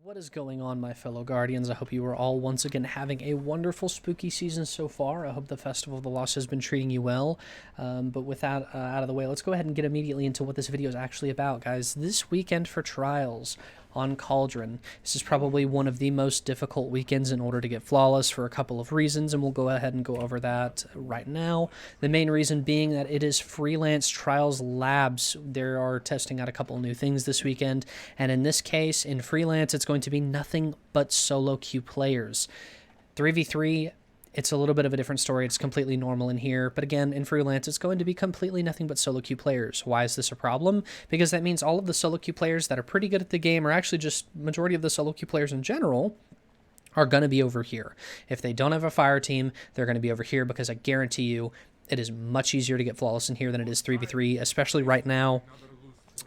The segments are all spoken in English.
What is going on, my fellow Guardians? I hope you are all once again having a wonderful spooky season so far. I hope the Festival of the Lost has been treating you well. But with that out of the way, let's go ahead and get immediately into what this video is actually about, guys. This weekend for Trials on Cauldron. This is probably one of the most difficult weekends in order to get flawless for a couple of reasons, and we'll go ahead and go over that right now. The main reason being that it is freelance Trials labs. They are testing out a couple new things this weekend, and in this case, in freelance, it's going to be nothing but solo queue players. 3v3, it's a little bit of a different story. It's completely normal in here. But again, in freelance, it's going to be completely nothing but solo queue players. Why is this a problem? Because that means all of the solo queue players that are pretty good at the game, or actually just majority of the solo queue players in general, are going to be over here. If they don't have a fire team, they're going to be over here, because I guarantee you it is much easier to get flawless in here than it is 3v3, especially right now,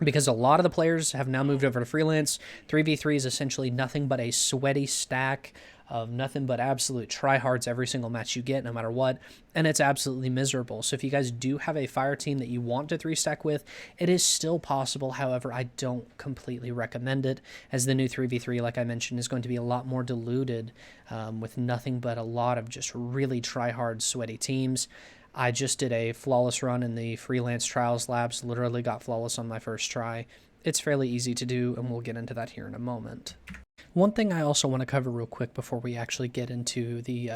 because a lot of the players have now moved over to freelance. 3v3 is essentially nothing but a sweaty stack of nothing but absolute tryhards every single match you get, no matter what, and it's absolutely miserable. So if you guys do have a fire team that you want to 3-stack with, it is still possible. However, I don't completely recommend it, as the new 3v3, like I mentioned, is going to be a lot more diluted with nothing but a lot of just really tryhard, sweaty teams. I just did a flawless run in the freelance trials labs, literally got flawless on my first try. It's fairly easy to do, and we'll get into that here in a moment. One thing I also want to cover real quick before we actually get into the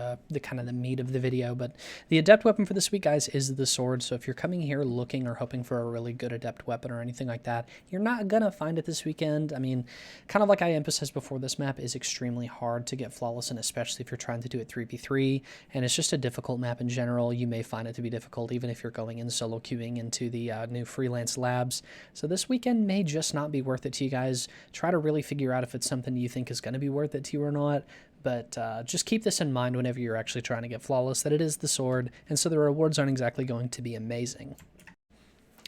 kind of the meat of the video, but the adept weapon for this week, guys, is the sword. So if you're coming here looking or hoping for a really good adept weapon or anything like that, you're not gonna find it this weekend. I mean, kind of like I emphasized before, this map is extremely hard to get flawless in, especially if you're trying to do it 3v3, and it's just a difficult map in general. You may find it to be difficult even if you're going in solo queuing into the new freelance labs. So this weekend may just not be worth it to you guys. Try to really figure out if it's something you think is going to be worth it to you or not, but just keep this in mind whenever you're actually trying to get flawless, that it is the sword, and so the rewards aren't exactly going to be amazing.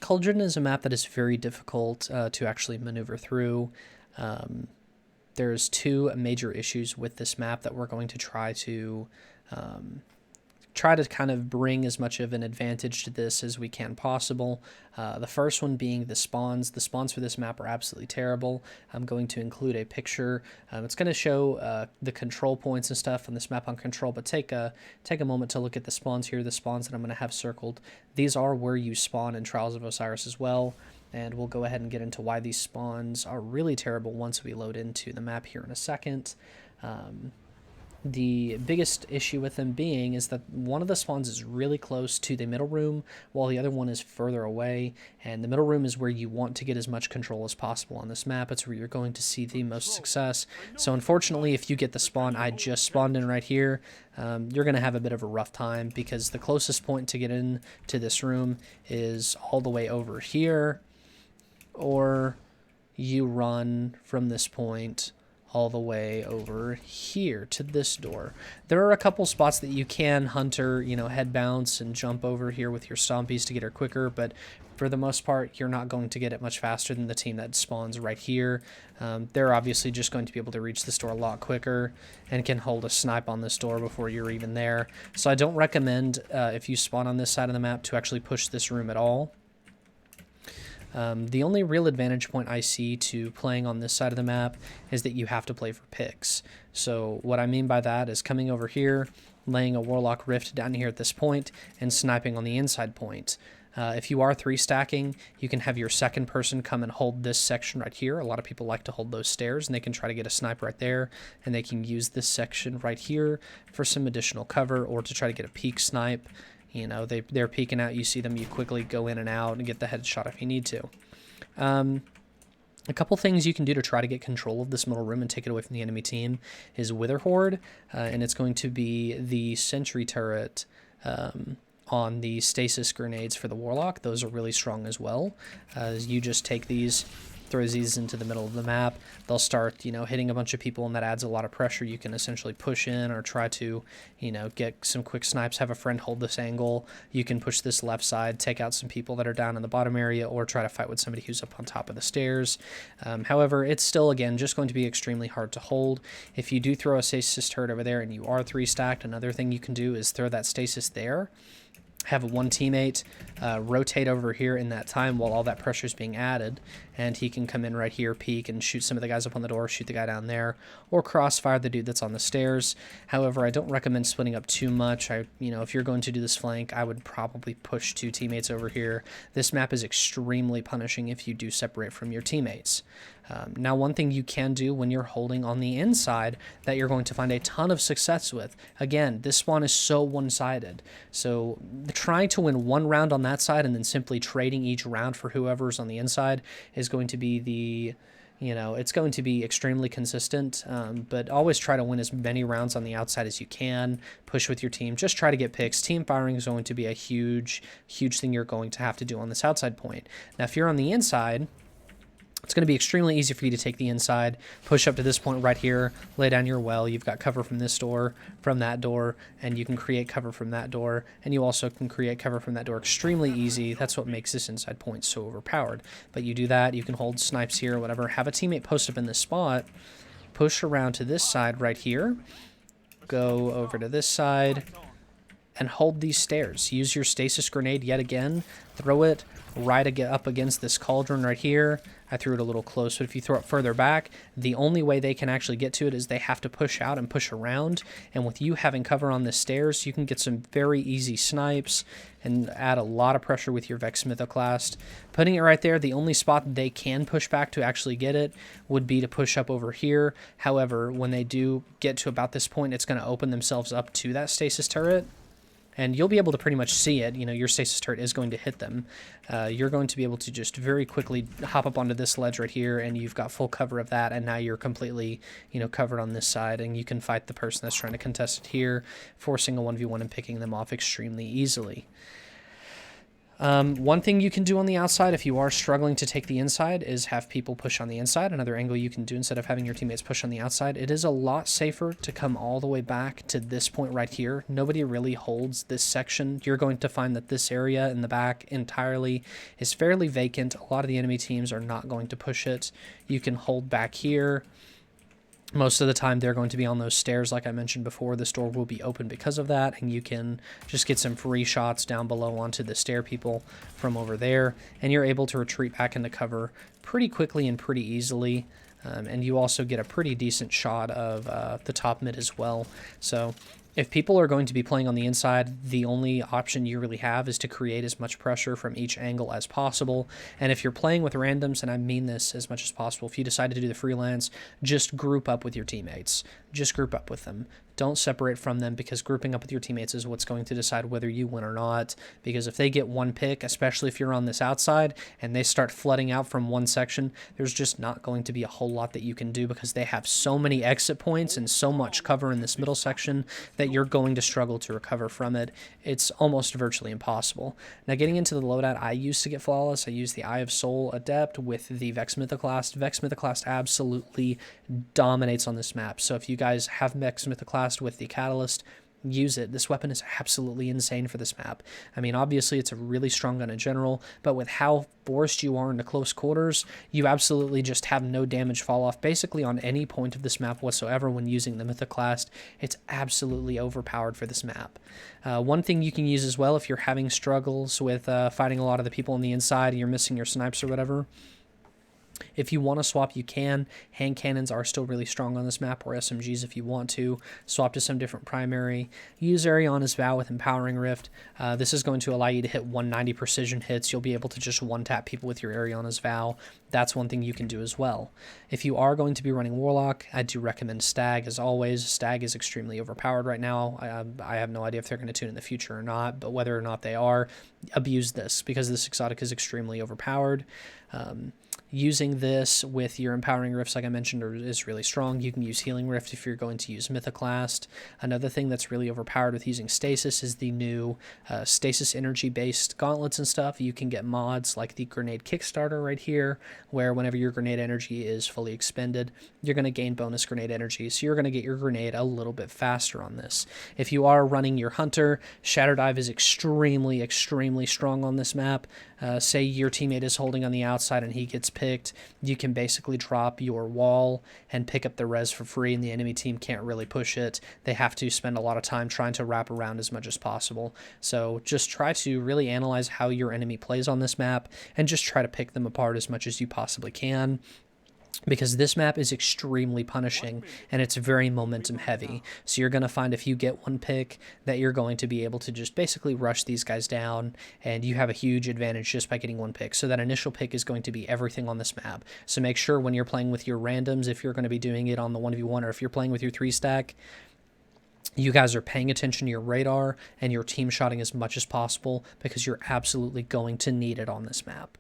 Cauldron is a map that is very difficult to actually maneuver through. There's two major issues with this map that we're going to try to kind of bring as much of an advantage to this as we can possible. The first one being the spawns. The spawns for this map are absolutely terrible. I'm going to include a picture. It's going to show the control points and stuff on this map on control, but take a moment to look at the spawns here. The spawns that I'm going to have circled, these are where you spawn in Trials of Osiris as well, and we'll go ahead and get into why these spawns are really terrible once we load into the map here in a second. The biggest issue with them being is that one of the spawns is really close to the middle room, while the other one is further away, and the middle room is where you want to get as much control as possible on this map. It's where you're going to see the most success. So unfortunately, if you get the spawn I just spawned in right here, you're going to have a bit of a rough time, because the closest point to get in to this room is all the way over here, or you run from this point all the way over here to this door. There are a couple spots that you can hunter, head bounce and jump over here with your stompies to get her quicker, but for the most part, you're not going to get it much faster than the team that spawns right here. They're obviously just going to be able to reach this door a lot quicker and can hold a snipe on this door before you're even there. So I don't recommend, if you spawn on this side of the map, to actually push this room at all. The only real advantage point I see to playing on this side of the map is that you have to play for picks. So what I mean by that is coming over here, laying a Warlock Rift down here at this point, and sniping on the inside point. If you are 3-stacking, you can have your second person come and hold this section right here. A lot of people like to hold those stairs, and they can try to get a snipe right there, and they can use this section right here for some additional cover, or to try to get a peek snipe. They're peeking out, you see them, you quickly go in and out and get the headshot if you need to. A couple things you can do to try to get control of this middle room and take it away from the enemy team is Wither Horde, and it's going to be the sentry turret on the stasis grenades for the Warlock. Those are really strong as well. You just take these, throw these into the middle of the map, they'll start, hitting a bunch of people, and that adds a lot of pressure. You can essentially push in or try to, get some quick snipes, have a friend hold this angle. You can push this left side, take out some people that are down in the bottom area, or try to fight with somebody who's up on top of the stairs. However, it's still, again, just going to be extremely hard to hold. If you do throw a stasis turret over there and you are 3-stacked, another thing you can do is throw that stasis there. have one teammate rotate over here in that time while all that pressure is being added, and he can come in right here, peek, and shoot some of the guys up on the door, shoot the guy down there, or crossfire the dude that's on the stairs. However, I don't recommend splitting up too much. If you're going to do this flank, I would probably push 2 teammates over here. This map is extremely punishing if you do separate from your teammates. Now, one thing you can do when you're holding on the inside that you're going to find a ton of success with, again, this spawn is so one-sided. So trying to win one round on that side and then simply trading each round for whoever's on the inside is going to be it's going to be extremely consistent, but always try to win as many rounds on the outside as you can. Push with your team. Just try to get picks. Team firing is going to be a huge, huge thing you're going to have to do on this outside point. Now, if you're on the inside, it's going to be extremely easy for you to take the inside, push up to this point right here, lay down your well. You've got cover from this door, from that door, and you can create cover from that door, and you also can create cover from that door extremely easy. That's what makes this inside point so overpowered. But you do that, you can hold snipes here, whatever. Have a teammate post up in this spot, push around to this side right here, go over to this side, and hold these stairs. Use your stasis grenade yet again, throw it right up against this cauldron right here. I threw it a little close, but if you throw it further back, the only way they can actually get to it is they have to push out and push around. And with you having cover on the stairs, you can get some very easy snipes and add a lot of pressure with your Vex Mythoclast. Putting it right there, the only spot that they can push back to actually get it would be to push up over here. However, when they do get to about this point, it's going to open themselves up to that stasis turret. And you'll be able to pretty much see it. Your stasis turret is going to hit them. You're going to be able to just very quickly hop up onto this ledge right here, and you've got full cover of that, and now you're completely, covered on this side, and you can fight the person that's trying to contest it here, forcing a 1v1 and picking them off extremely easily. One thing you can do on the outside if you are struggling to take the inside is have people push on the inside. Another angle you can do instead of having your teammates push on the outside, it is a lot safer to come all the way back to this point right here. Nobody really holds this section. You're going to find that this area in the back entirely is fairly vacant. A lot of the enemy teams are not going to push it. You can hold back here. Most of the time, they're going to be on those stairs, like I mentioned before. This door will be open because of that, and you can just get some free shots down below onto the stair people from over there, and you're able to retreat back into cover pretty quickly and pretty easily. And you also get a pretty decent shot of the top mid as well. So if people are going to be playing on the inside, the only option you really have is to create as much pressure from each angle as possible. And if you're playing with randoms, and I mean this as much as possible, if you decide to do the freelance, just group up with your teammates. Just group up with them. Don't separate from them, because grouping up with your teammates is what's going to decide whether you win or not. Because if they get one pick, especially if you're on this outside, and they start flooding out from one section, there's just not going to be a whole lot that you can do, because they have so many exit points and so much cover in this middle section that you're going to struggle to recover from it. It's almost virtually impossible. Now, getting into the loadout I used to get flawless, I used the Eye of Soul Adept with the Vex Mythoclast. Vex Mythoclast absolutely dominates on this map. So if you guys have Vex Mythoclast with the Catalyst, use it. This weapon is absolutely insane for this map. I mean, obviously it's a really strong gun in general, but with how forced you are into close quarters, you absolutely just have no damage fall off basically on any point of this map whatsoever when using the Mythoclast. It's absolutely overpowered for this map. One thing you can use as well if you're having struggles with fighting a lot of the people on the inside and you're missing your snipes or whatever, if you want to swap, you can. Hand cannons are still really strong on this map, or SMGs if you want to. Swap to some different primary. Use Ariana's Vow with Empowering Rift. This is going to allow you to hit 190 precision hits. You'll be able to just one-tap people with your Ariana's Vow. That's one thing you can do as well. If you are going to be running Warlock, I do recommend Stag as always. Stag is extremely overpowered right now. I have no idea if they're going to tune in the future or not, but whether or not they are, abuse this, because this exotic is extremely overpowered. Using this with your Empowering Rifts, like I mentioned, is really strong. You can use Healing Rift if you're going to use Mythoclast. Another thing that's really overpowered with using Stasis is the new Stasis energy-based gauntlets and stuff. You can get mods like the Grenade Kickstarter right here, where whenever your grenade energy is fully expended, you're going to gain bonus grenade energy, so you're going to get your grenade a little bit faster on this. If you are running your Hunter, Shatter Dive is extremely, extremely strong on this map. Say your teammate is holding on the outside and he gets picked picked, you can basically drop your wall and pick up the res for free, and the enemy team can't really push it. They have to spend a lot of time trying to wrap around as much as possible. So just try to really analyze how your enemy plays on this map and just try to pick them apart as much as you possibly can, because this map is extremely punishing and it's very momentum heavy. So you're going to find if you get one pick that you're going to be able to just basically rush these guys down, and you have a huge advantage just by getting one pick. So that initial pick is going to be everything on this map. So make sure when you're playing with your randoms, if you're going to be doing it on the 1v1 or if you're playing with your 3-stack, you guys are paying attention to your radar and your team shotting as much as possible, because you're absolutely going to need it on this map.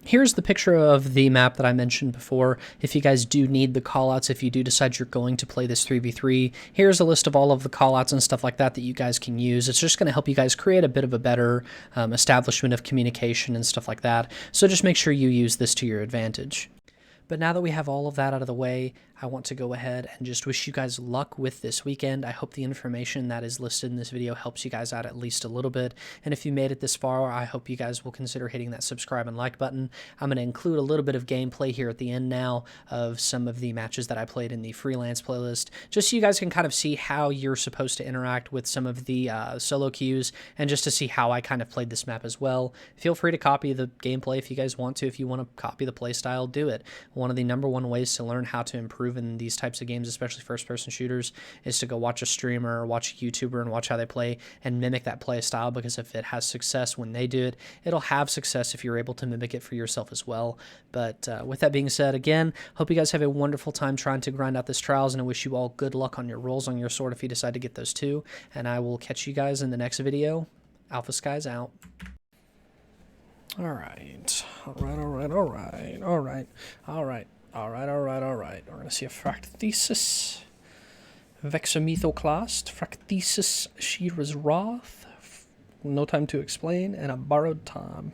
Here's the picture of the map that I mentioned before. If you guys do need the callouts, if you do decide you're going to play this 3v3, here's a list of all of the callouts and stuff like that that you guys can use. It's just going to help you guys create a bit of a better establishment of communication and stuff like that. So just make sure you use this to your advantage. But now that we have all of that out of the way, I want to go ahead and just wish you guys luck with this weekend. I hope the information that is listed in this video helps you guys out at least a little bit. And if you made it this far, I hope you guys will consider hitting that subscribe and like button. I'm going to include a little bit of gameplay here at the end now of some of the matches that I played in the freelance playlist, just so you guys can kind of see how you're supposed to interact with some of the solo queues, and just to see how I kind of played this map as well. Feel free to copy the gameplay if you guys want to. If you want to copy the playstyle, do it. One of the #1 ways to learn how to improve in these types of games, especially first-person shooters, is to go watch a streamer or watch a YouTuber and watch how they play and mimic that play style, because if it has success when they do it, it'll have success if you're able to mimic it for yourself as well. But with that being said, again, hope you guys have a wonderful time trying to grind out this Trials, and I wish you all good luck on your rolls on your sword if you decide to get those too, and I will catch you guys in the next video. Alpha Skies out. Alright. We're going to see a Fracthesis, Vexamethoclast, Fracthesis Shira's Wrath, No Time to Explain, and a Borrowed Time.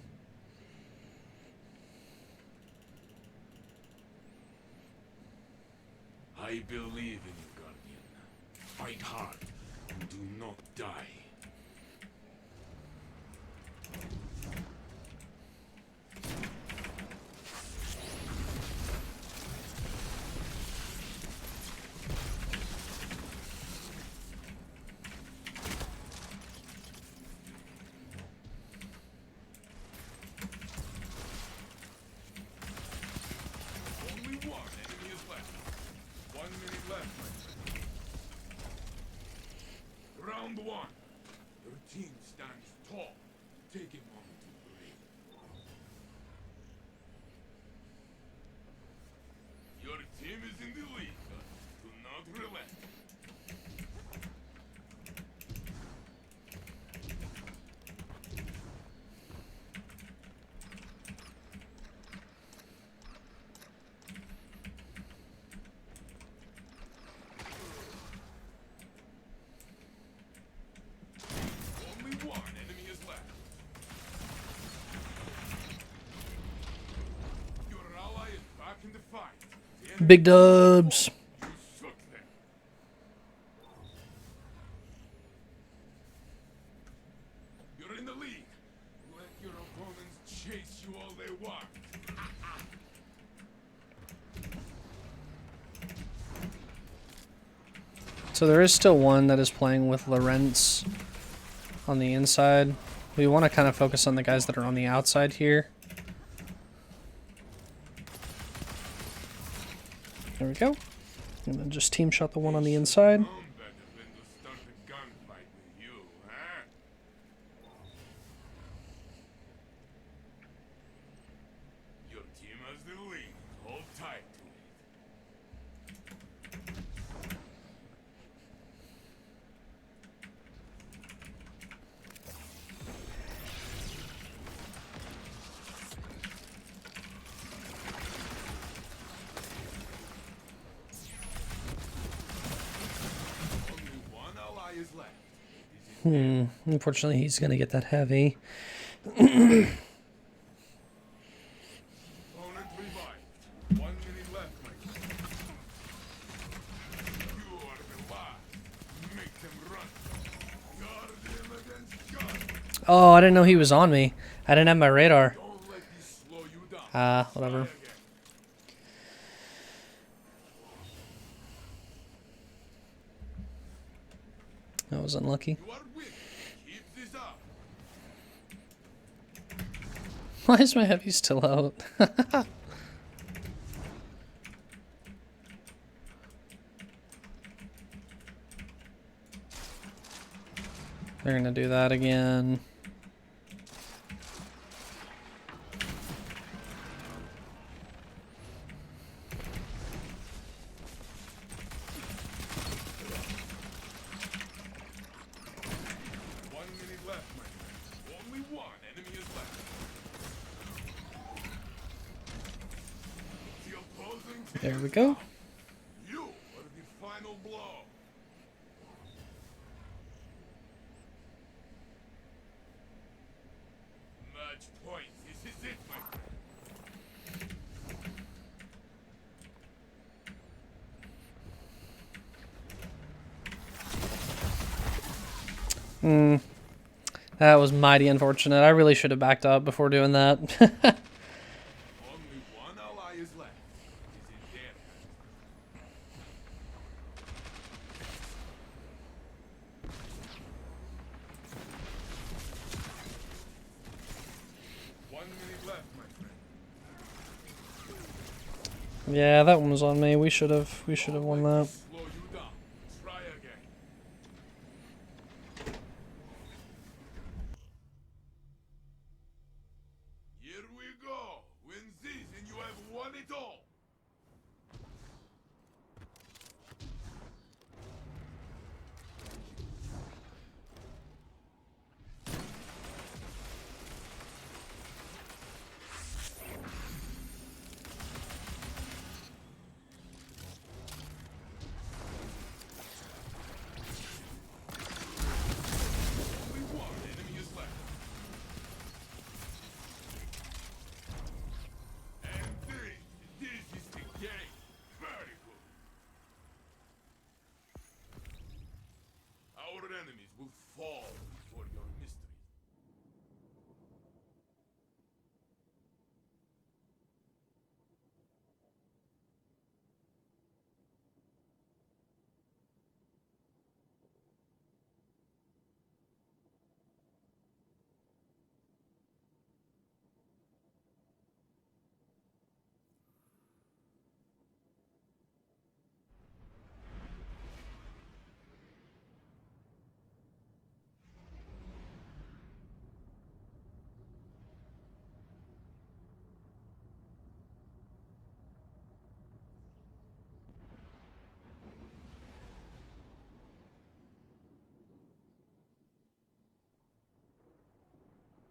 I believe in you, Guardian. Fight hard and do not die. Round 1. Your team stands tall. Take a moment to breathe. Your team is in the lead. Do not relent. Big dubs. You're in the lead. Let your opponents chase you all they want. So there is still one that is playing with Lawrence on the inside. We want to kind of focus on the guys that are on the outside here. There we go. And then just team shot the one on the inside. Your team has the lead. Hold tight to it. Unfortunately, he's going to get that heavy. Opponent revived. 1 minute left, my friend. You are the last. Make them run. Guard them against God. Oh, I didn't know he was on me. I didn't have my radar. Don't let this slow you down. Whatever. That was unlucky. Why is my heavy still out? They're gonna do that again. There we go. You are the final blow. Match point. This is it, my friend. That was mighty unfortunate. I really should have backed up before doing that. Only one ally is left. Is it there? One minute left, my friend. Yeah, that one was on me. We should have won that. Slow you down. Try again. Here we go. Win this and you have won it all. Only one enemy is left. And this is the game. Very good. Our enemies will fall before your mystery.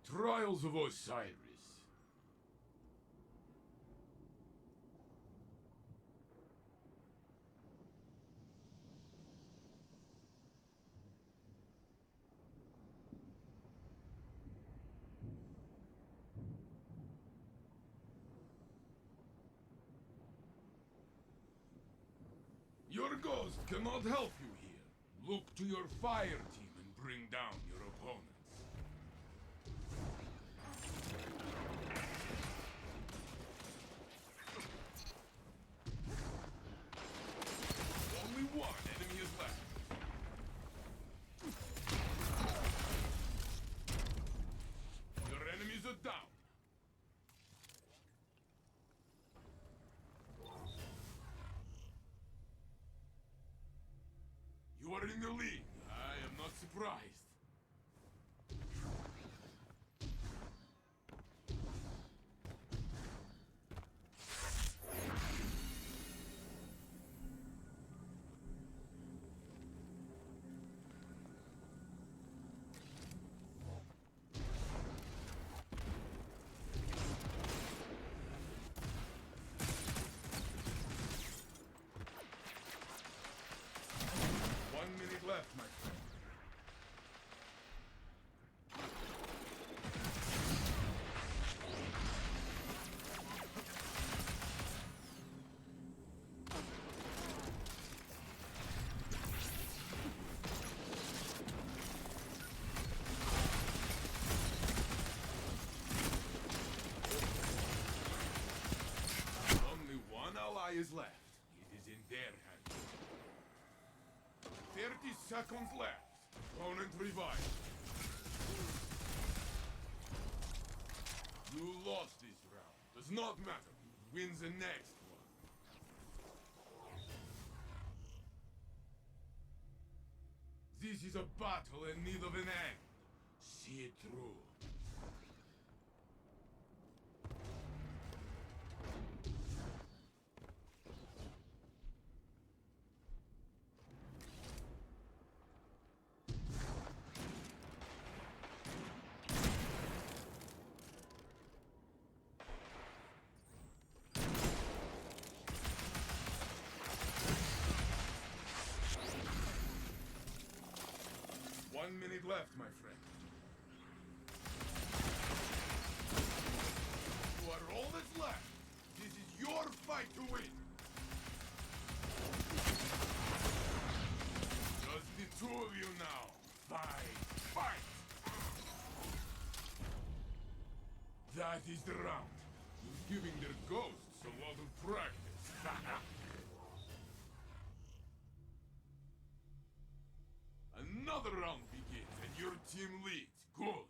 Trials of Osiris. Your ghost cannot help you here. Look to your fire team and bring down your opponents. Only one enemy is left. Your enemies are down. You are in the lead. I am not surprised. Left, my friend. is left. It is in their hands. 30 seconds left. Opponent revived. You lost this round. Does not matter. Wins the next one. This is a battle in need of an end. See it through. One minute left, my friend. You are all that's left. This is your fight to win. Just the two of you now. Fight! Fight! That is the round. You're giving their ghosts a lot of practice. Another round begins, and your team leads. Good.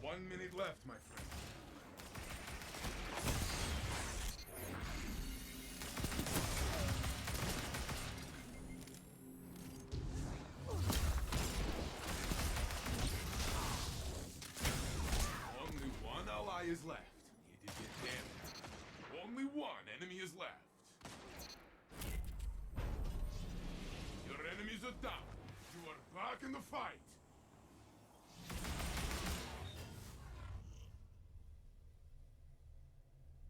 One minute left, my friend. Only one ally is left. It is in them. Only one enemy is left. Your enemies are down. You are back in the fight.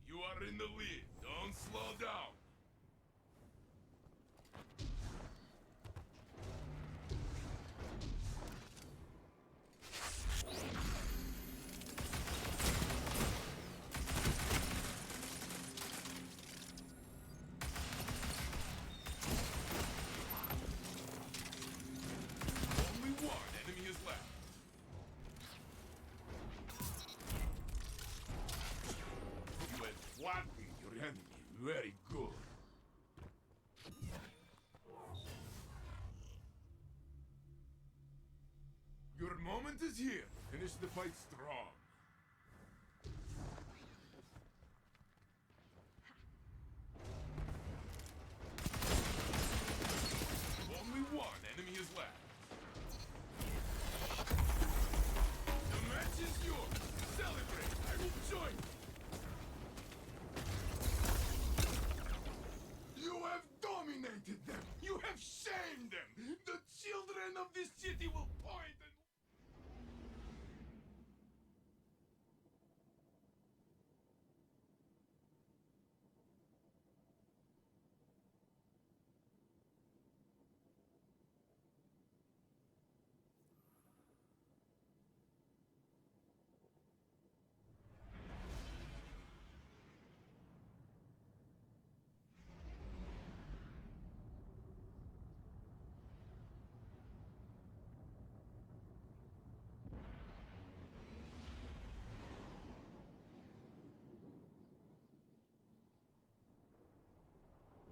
You are in the lead. Don't slow down. Only one enemy is left. You have flattened your enemy. Very good. Your moment is here. Finish the fight strong. Only one enemy is left. The match is yours. Celebrate. I will join you. You have dominated them. You have shamed them. The children of this city will point and...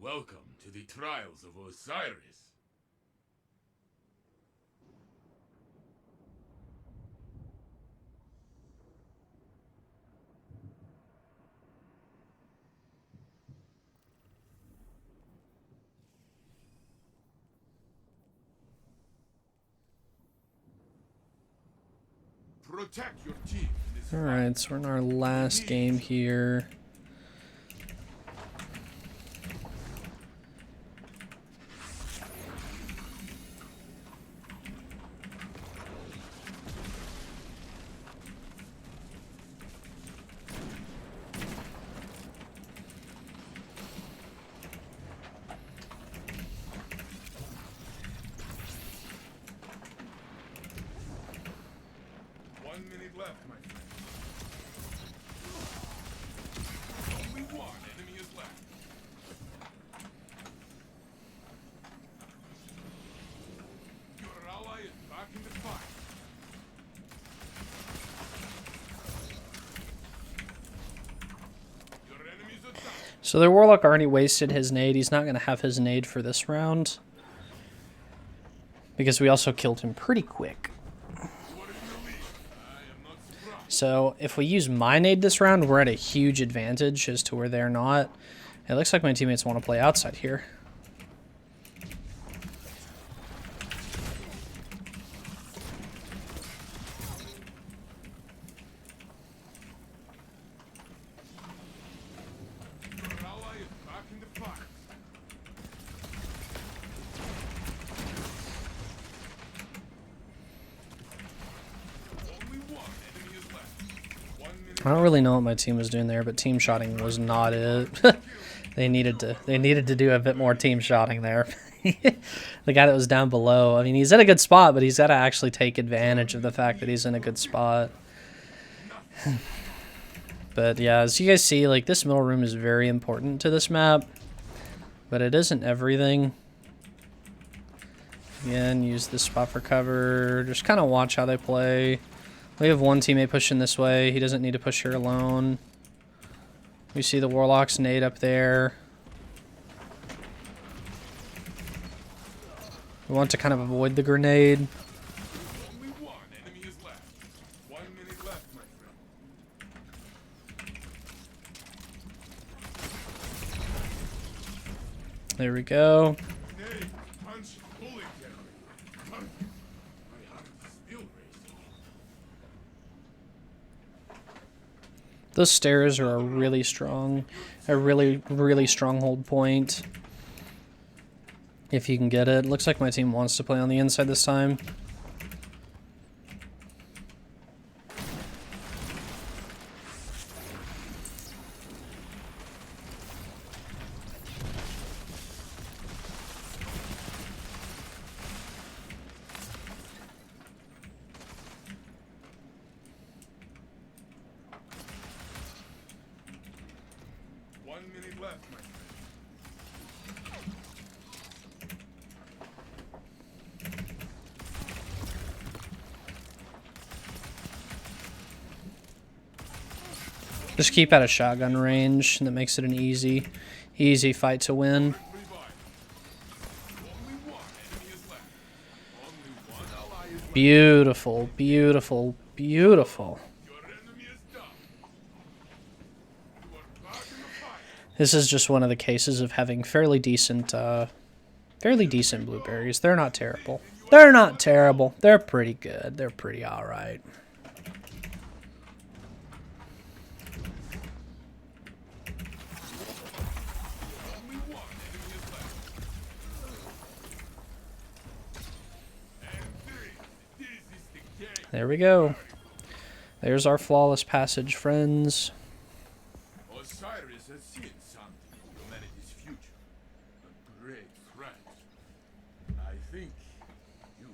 Welcome to the trials of Osiris. Protect your team. Alright, so we're in our last game here. left, my friend. Only one enemy is left. Your ally is back in the fight. Your enemy's attack. So their Warlock already wasted his nade. He's not going to have his nade for this round. Because we also killed him pretty quick. So if we use my nade this round, we're at a huge advantage as to where they're not. It looks like my teammates want to play outside here. Your ally is back in the fight. Only one enemy is left. 1 minute. I don't really know what my team was doing there, but team shotting was not it. They needed to do a bit more team shotting there. The guy that was down below, I mean, he's in a good spot, but he's got to actually take advantage of the fact that he's in a good spot. But yeah, as you guys see, like, this middle room is very important to this map, but it isn't everything. Again, use this spot for cover. Just kind of watch how they play. We have one teammate pushing this way. He doesn't need to push here alone. We see the Warlock's nade up there. We want to kind of avoid the grenade. Only one enemy is left. 1 minute left, my friend. There we go. Nay, punch, bullet carry. My heart is still racing. Those stairs are a really strong hold point. If you can get it. Looks like my team wants to play on the inside this time. One minute left, my friend. Just keep out of shotgun range, and that makes it an easy fight to win. Only one enemy is left. Only one ally is left. Beautiful, beautiful, beautiful. Your enemy is done. You are back in the fight. This is just one of the cases of having fairly decent blueberries. They're not terrible. They're not terrible. They're pretty good. They're pretty alright. Only one enemy is left. And three. This is the game. There we go. There's our flawless passage, friends. Osiris has seen something in humanity's future. A great threat. I think you.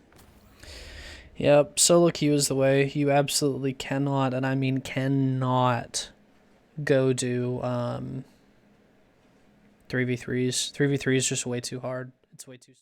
Yep, solo queue is the way. You absolutely cannot, and I mean cannot, go do 3v3s. 3v3 is just way too hard. It's way too...